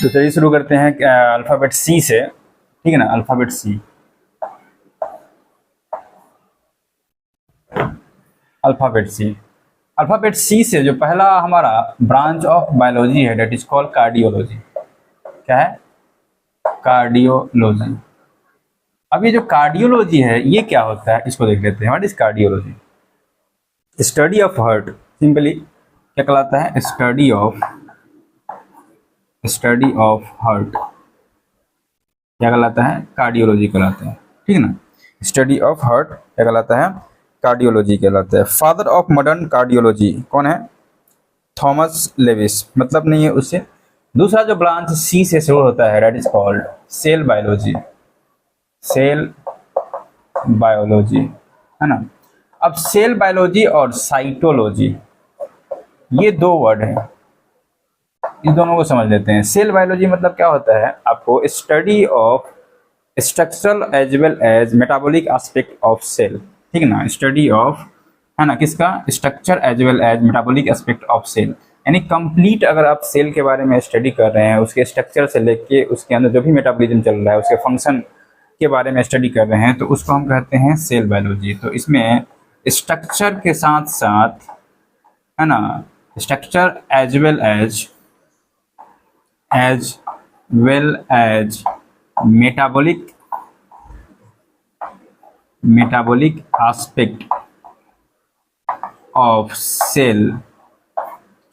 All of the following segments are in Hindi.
तो चलिए शुरू करते हैं अल्फ़ाबेट सी से, ठीक है ना। अल्फ़ाबेट सी, अल्फ़ाबेट सी, अल्फ़ाबेट सी से जो पहला हमारा ब्रांच ऑफ बायोलॉजी है डेट इज कॉल्ड कार्डियोलॉजी। क्या है? कार्डियोलॉजी। अब ये जो कार्डियोलॉजी है ये क्या होता है इसको देख लेते हैं। What is cardiology? Study of heart. Simply क्या कहलाता है? स्टडी ऑफ हार्ट क्या कहलाता है? कार्डियोलॉजी कहलाता है, ठीक है ना। स्टडी ऑफ हार्ट क्या कहलाता है? कार्डियोलॉजी कहलाता है। फादर ऑफ मॉडर्न कार्डियोलॉजी कौन है? Thomas Lewis. मतलब नहीं है उससे। दूसरा जो ब्रांच सी से शुरू होता है that is called cell biology. Cell biology, है ना। अब सेल बायोलॉजी और साइटोलॉजी ये दो वर्ड हैं, इन दोनों को समझ लेते हैं। सेल बायोलॉजी मतलब क्या होता है? आपको study of structural as well as metabolic aspect of cell, ठीक है ना। स्टडी ऑफ, है ना, किसका? Structure as well as metabolic aspect of cell. यानी कंप्लीट अगर आप सेल के बारे में स्टडी कर रहे हैं, उसके स्ट्रक्चर से लेके उसके अंदर जो भी मेटाबॉलिज्म चल रहा है, उसके फंक्शन के बारे में स्टडी कर रहे हैं, तो उसको हम कहते हैं सेल बायोलॉजी। तो इसमें स्ट्रक्चर के साथ साथ, है ना, structure as well as metabolic aspect of cell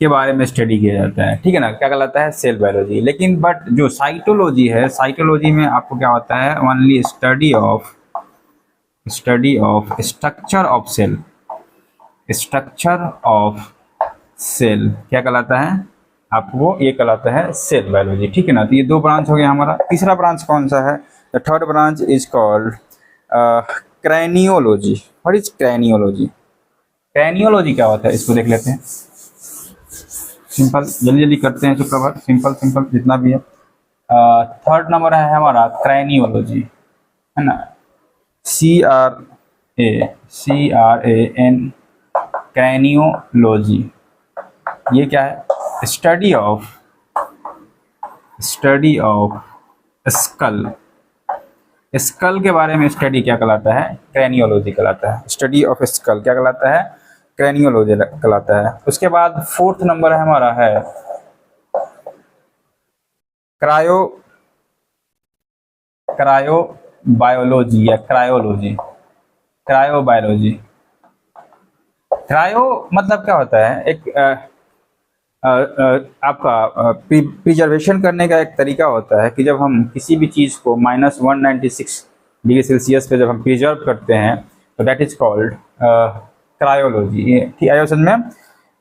के बारे में स्टडी किया जाता है, ठीक है ना। क्या कहलाता है? Cell biology. लेकिन बट जो साइटोलॉजी है, साइटोलॉजी में आपको क्या होता है? Only study of structure of cell. Structure of cell क्या कहलाता है? आपको ये कहलाता है सेल बायोलॉजी, ठीक है ना। तो ये दो ब्रांच हो गया हमारा। तीसरा ब्रांच कौन सा है? The third branch is called craniology. What is craniology? Craniology क्या होता है इसको देख लेते हैं। सिंपल, जल्दी जल्दी करते हैं शुक्रवार। सिंपल सिंपल जितना भी है। थर्ड नंबर है हमारा क्रैनियोलॉजी, है ना। CRAN क्रैनियोलॉजी। ये क्या है? Study of skull. स्कल के बारे में स्टडी क्या कहलाता है? क्रैनियोलॉजी कहलाता है। स्टडी ऑफ स्कल क्या कहलाता है? क्रैनियोलॉजी कहलाता है। उसके बाद फोर्थ नंबर हमारा है क्रायोबायोलॉजी या क्रायोलॉजी। क्रायोबायोलॉजी, क्रायो मतलब क्या होता है? एक आपका प्रिजर्वेशन करने का एक तरीका होता है कि जब हम किसी भी चीज़ को -196 डिग्री सेल्सियस पे जब हम प्रिजर्व करते हैं तो दैट इज कॉल्ड क्रायोलॉजी। ठीक है समझ में?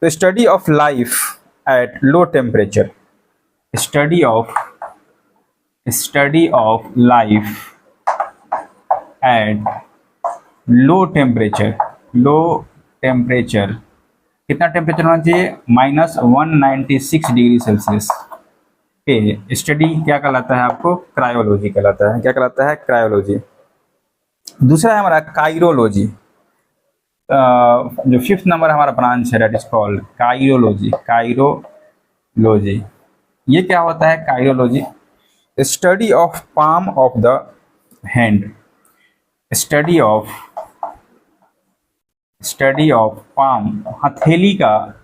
तो study of life at low temperature. Study of life at low temperature. कितना टेम्परेचर होना चाहिए? -196 डिग्री सेल्सियस पे स्टडी क्या कहलाता है? आपको क्रायोलॉजी कहलाता है। क्या कहलाता है? क्रायोलॉजी। दूसरा है हमारा काइरोलॉजी। जो फिफ्थ नंबर हमारा ब्रांच है दैट इज कॉल्ड काइरोलॉजी। ये क्या होता है? Chirology study of palm of the hand. Study of palm, हथेली का।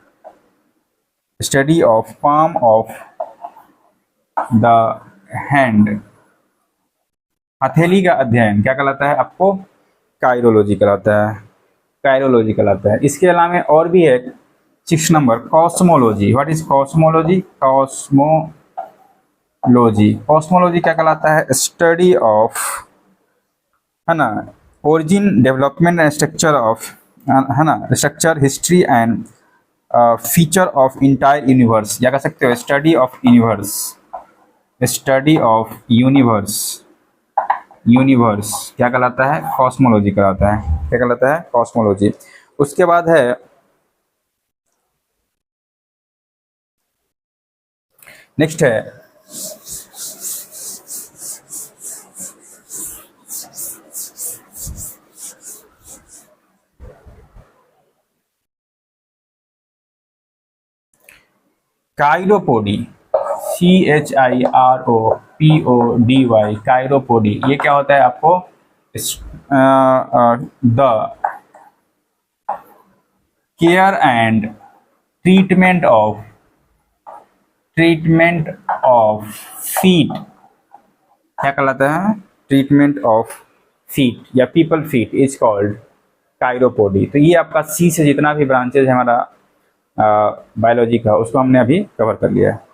Study of palm of the hand, हथेली का अध्ययन क्या कहलाता है? आपको काइरोलॉजी कहलाता है। इसके अलावा और भी है 6 number cosmology. What is cosmology? Cosmology क्या कहलाता है? स्टडी ऑफ, है ना, origin, development and structure of, है ना, structure, history and feature of entire universe. क्या कह सकते हो? स्टडी ऑफ यूनिवर्स क्या कहलाता है? कॉस्मोलॉजी कहलाता है। क्या कहलाता है? कॉस्मोलॉजी। उसके बाद है नेक्स्ट है काइरोपोडी। CHIROPODY, कायरोपोडी, ये क्या होता है आपको, the care and treatment of feet, क्या कहलाता है, ट्रीटमेंट ऑफ फीट या पीपल फीट इज कॉल्ड कायरोपोडी। तो ये आपका सी से जितना भी ब्रांचेज है हमारा बायोलॉजी का, उसको हमने अभी कवर कर लिया है।